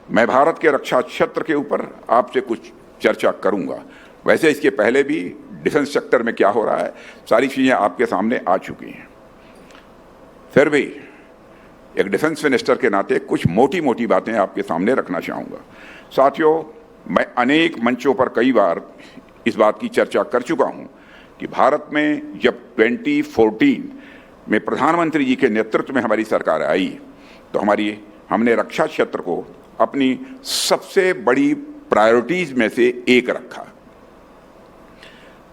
मैं भारत के रक्षा क्षेत्र के ऊपर आपसे कुछ चर्चा करूंगा। वैसे इसके पहले भी डिफेंस सेक्टर में क्या हो रहा है, सारी चीज़ें आपके सामने आ चुकी हैं। फिर भी एक डिफेंस मिनिस्टर के नाते कुछ मोटी मोटी बातें आपके सामने रखना चाहूँगा। साथियों, मैं अनेक मंचों पर कई बार इस बात की चर्चा कर चुका हूँ कि भारत में जब 2014 में प्रधानमंत्री जी के नेतृत्व में हमारी सरकार आई तो हमने रक्षा क्षेत्र को अपनी सबसे बड़ी प्रायोरिटीज में से एक रखा।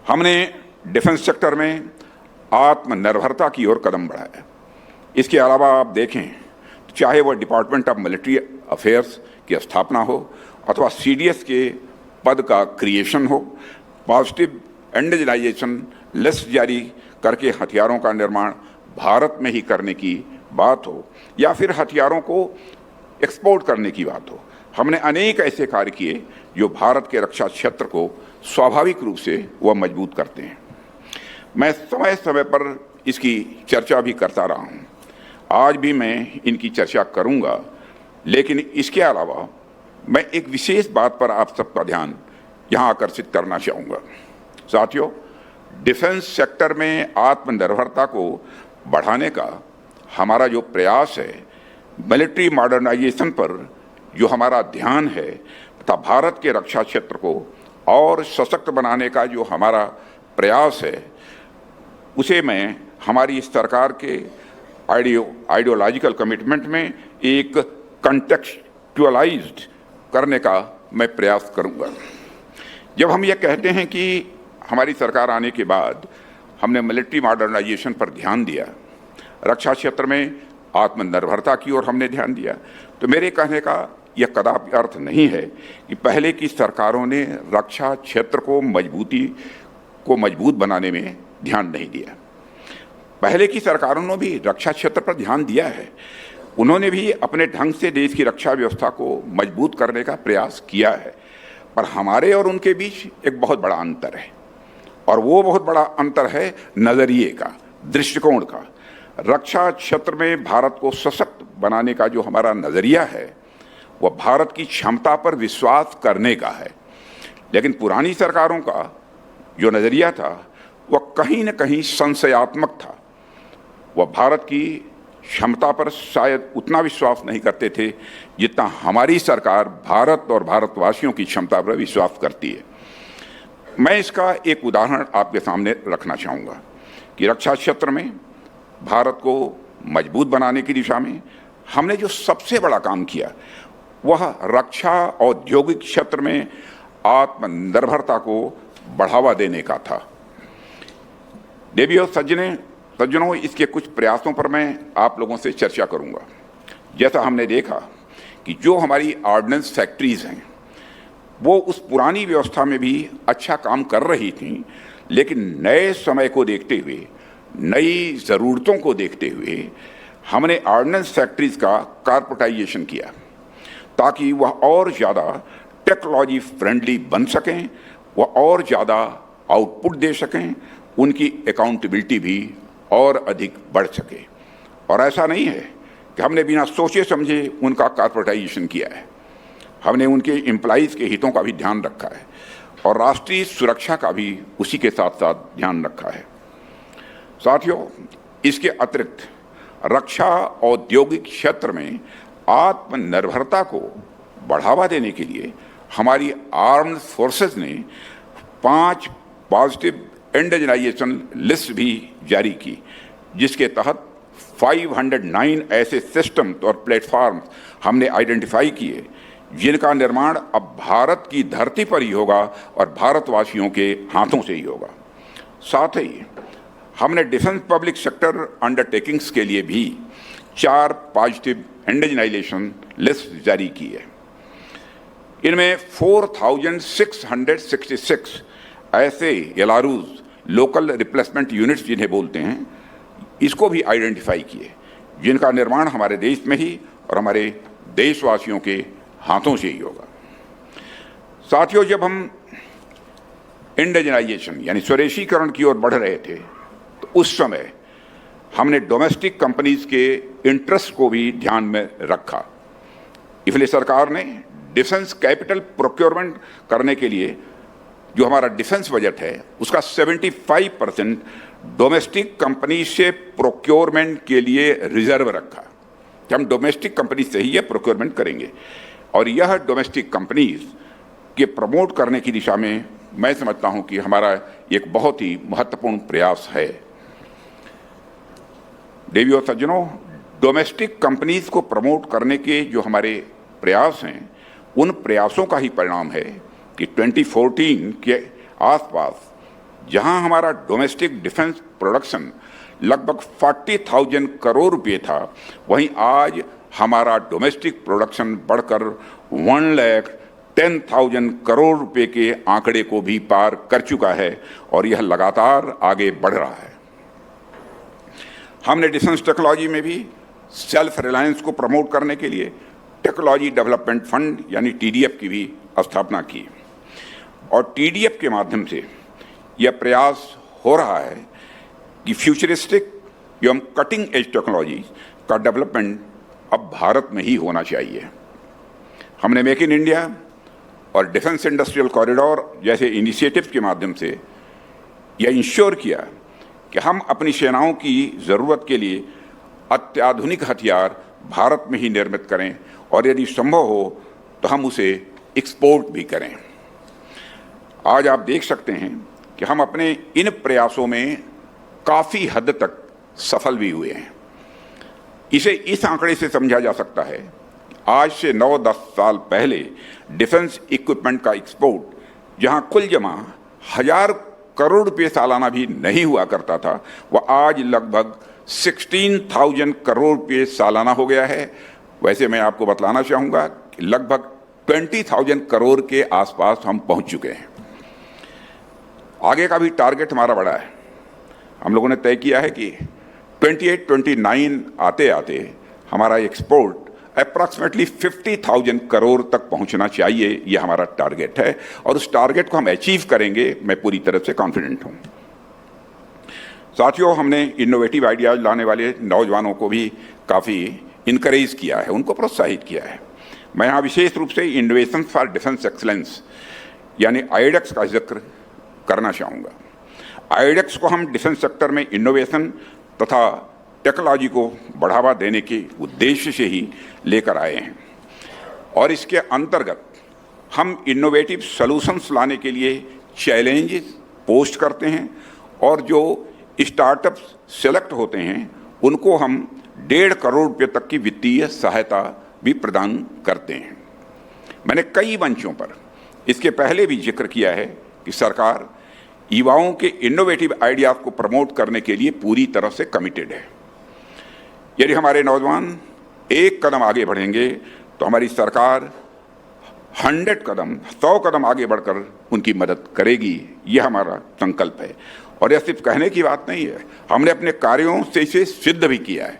हमने डिफेंस सेक्टर में आत्मनिर्भरता की ओर कदम बढ़ाया। इसके अलावा आप देखें तो चाहे वह डिपार्टमेंट ऑफ मिलिट्री अफेयर्स की स्थापना हो अथवा सीडीएस के पद का क्रिएशन हो, पॉजिटिव इंडिजिनाइजेशन लिस्ट जारी करके हथियारों का निर्माण भारत में ही करने की बात हो या फिर हथियारों को एक्सपोर्ट करने की बात हो, हमने अनेक ऐसे कार्य किए जो भारत के रक्षा क्षेत्र को स्वाभाविक रूप से वह मजबूत करते हैं। मैं समय समय पर इसकी चर्चा भी करता रहा हूँ, आज भी मैं इनकी चर्चा करूँगा, लेकिन इसके अलावा मैं एक विशेष बात पर आप सबका ध्यान यहाँ आकर्षित करना चाहूँगा। साथियों, डिफेंस सेक्टर में आत्मनिर्भरता को बढ़ाने का हमारा जो प्रयास है, मिलिट्री मॉडर्नाइजेशन पर जो हमारा ध्यान है तथा भारत के रक्षा क्षेत्र को और सशक्त बनाने का जो हमारा प्रयास है, उसे मैं हमारी इस सरकार के आइडियोलॉजिकल कमिटमेंट में एक कंटेक्चुअलाइज्ड करने का मैं प्रयास करूंगा। जब हम ये कहते हैं कि हमारी सरकार आने के बाद हमने मिलिट्री मॉडर्नाइजेशन पर ध्यान दिया, रक्षा क्षेत्र में आत्मनिर्भरता की ओर हमने ध्यान दिया, तो मेरे कहने का यह कदापि अर्थ नहीं है कि पहले की सरकारों ने रक्षा क्षेत्र को मजबूत बनाने में ध्यान नहीं दिया। पहले की सरकारों ने भी रक्षा क्षेत्र पर ध्यान दिया है, उन्होंने भी अपने ढंग से देश की रक्षा व्यवस्था को मजबूत करने का प्रयास किया है, पर हमारे और उनके बीच एक बहुत बड़ा अंतर है, और वो बहुत बड़ा अंतर है नज़रिए का, दृष्टिकोण का। रक्षा क्षेत्र में भारत को सशक्त बनाने का जो हमारा नज़रिया है वह भारत की क्षमता पर विश्वास करने का है, लेकिन पुरानी सरकारों का जो नज़रिया था वह कहीं न कहीं संशयात्मक था। वह भारत की क्षमता पर शायद उतना विश्वास नहीं करते थे जितना हमारी सरकार भारत और भारतवासियों की क्षमता पर विश्वास करती है। मैं इसका एक उदाहरण आपके सामने रखना चाहूँगा कि रक्षा क्षेत्र में भारत को मजबूत बनाने की दिशा में हमने जो सबसे बड़ा काम किया वह रक्षा औद्योगिक क्षेत्र में आत्मनिर्भरता को बढ़ावा देने का था। देवियों सज्जनों, इसके कुछ प्रयासों पर मैं आप लोगों से चर्चा करूंगा। जैसा हमने देखा कि जो हमारी ऑर्डिनेंस फैक्ट्रीज हैं वो उस पुरानी व्यवस्था में भी अच्छा काम कर रही थी, लेकिन नए समय को देखते हुए, नई ज़रूरतों को देखते हुए हमने ऑर्डिनेंस फैक्ट्रीज का कॉर्पोरेटाइजेशन किया ताकि वह और ज़्यादा टेक्नोलॉजी फ्रेंडली बन सकें, वह और ज़्यादा आउटपुट दे सकें, उनकी अकाउंटेबिलिटी भी और अधिक बढ़ सके। और ऐसा नहीं है कि हमने बिना सोचे समझे उनका कॉर्पोरेटाइजेशन किया है, हमने उनके एम्प्लॉइज़ के हितों का भी ध्यान रखा है और राष्ट्रीय सुरक्षा का भी उसी के साथ साथ ध्यान रखा है। साथियों, इसके अतिरिक्त रक्षा औद्योगिक क्षेत्र में आत्मनिर्भरता को बढ़ावा देने के लिए हमारी आर्म्ड फोर्सेस ने 5 पॉजिटिव इंडिजिनाइजेशन लिस्ट भी जारी की, जिसके तहत 509 ऐसे सिस्टम्स और प्लेटफॉर्म हमने आइडेंटिफाई किए जिनका निर्माण अब भारत की धरती पर ही होगा और भारतवासियों के हाथों से ही होगा। साथ ही हमने डिफेंस पब्लिक सेक्टर अंडरटेकिंग्स के लिए भी 4 पॉजिटिव इंडिजिनाइजेशन लिस्ट जारी की है। इनमें 4666 ऐसे एलआरयूज, लोकल रिप्लेसमेंट यूनिट्स जिन्हें बोलते हैं, इसको भी आइडेंटिफाई किए जिनका निर्माण हमारे देश में ही और हमारे देशवासियों के हाथों से ही होगा। साथियों, जब हम इंडिजिनाइजेशन यानी स्वदेशीकरण की ओर बढ़ रहे थे तो उस समय हमने डोमेस्टिक कंपनीज के इंटरेस्ट को भी ध्यान में रखा। इसलिए सरकार ने डिफेंस कैपिटल प्रोक्योरमेंट करने के लिए जो हमारा डिफेंस बजट है उसका 75% डोमेस्टिक कंपनी से प्रोक्योरमेंट के लिए रिजर्व रखा कि हम डोमेस्टिक कंपनी से ही ये प्रोक्योरमेंट करेंगे। और यह डोमेस्टिक कंपनीज के प्रमोट करने की दिशा में मैं समझता हूं कि हमारा एक बहुत ही महत्वपूर्ण प्रयास है। देवियों और सज्जनों, डोमेस्टिक कंपनीज को प्रमोट करने के जो हमारे प्रयास हैं उन प्रयासों का ही परिणाम है कि 2014 के आसपास जहां हमारा डोमेस्टिक डिफेंस प्रोडक्शन लगभग 40,000 करोड़ रुपए था, वहीं आज हमारा डोमेस्टिक प्रोडक्शन बढ़कर 1,10,000 करोड़ रुपए के आंकड़े को भी पार कर चुका है और यह लगातार आगे बढ़ रहा है। हमने डिफेंस टेक्नोलॉजी में भी सेल्फ रिलायंस को प्रमोट करने के लिए टेक्नोलॉजी डेवलपमेंट फंड यानी TDF की भी स्थापना की और TDF के माध्यम से यह प्रयास हो रहा है कि फ्यूचरिस्टिक एवं कटिंग एज टेक्नोलॉजी का डेवलपमेंट अब भारत में ही होना चाहिए। हमने मेक इन इंडिया और डिफेंस इंडस्ट्रियल कॉरिडोर जैसे इनिशिएटिव्स के माध्यम से यह इंश्योर किया कि हम अपनी सेनाओं की ज़रूरत के लिए अत्याधुनिक हथियार भारत में ही निर्मित करें और यदि संभव हो तो हम उसे एक्सपोर्ट भी करें। आज आप देख सकते हैं कि हम अपने इन प्रयासों में काफ़ी हद तक सफल भी हुए हैं। इसे इस आंकड़े से समझा जा सकता है, आज से 9-10 साल पहले डिफेंस इक्विपमेंट का एक्सपोर्ट जहां कुल जमा 1000 करोड़ रुपये सालाना भी नहीं हुआ करता था, वह आज लगभग 16,000 करोड़ रुपये सालाना हो गया है। वैसे मैं आपको बतलाना चाहूँगा कि लगभग 20,000 करोड़ के आसपास हम पहुँच चुके हैं। आगे का भी टारगेट हमारा बड़ा है। हम लोगों ने तय किया है कि 28-29 आते आते हमारा एक्सपोर्ट अप्रॉक्सीमेटली 50,000 करोड़ तक पहुंचना चाहिए, यह हमारा टारगेट है और उस टारगेट को हम अचीव करेंगे, मैं पूरी तरह से कॉन्फिडेंट हूं। साथियों, हमने इनोवेटिव आइडियाज लाने वाले नौजवानों को भी काफ़ी इनकरेज किया है, उनको प्रोत्साहित किया है। मैं यहाँ विशेष रूप से इनोवेशन फॉर डिफेंस एक्सलेंस यानी IDEX का जिक्र करना चाहूँगा। IDEX को हम डिफेंस सेक्टर में इनोवेशन तथा टेक्नोलॉजी को बढ़ावा देने के उद्देश्य से ही लेकर आए हैं और इसके अंतर्गत हम इनोवेटिव सॉल्यूशंस लाने के लिए चैलेंजेस पोस्ट करते हैं और जो स्टार्टअप्स सेलेक्ट होते हैं उनको हम 1.5 करोड़ रुपये तक की वित्तीय सहायता भी प्रदान करते हैं। मैंने कई मंचों पर इसके पहले भी जिक्र किया है कि सरकार युवाओं के इनोवेटिव आइडियाज को प्रमोट करने के लिए पूरी तरह से कमिटेड है। यदि हमारे नौजवान एक कदम आगे बढ़ेंगे तो हमारी सरकार 100 कदम आगे बढ़कर उनकी मदद करेगी, यह हमारा संकल्प है। और यह सिर्फ कहने की बात नहीं है, हमने अपने कार्यों से इसे सिद्ध भी किया है।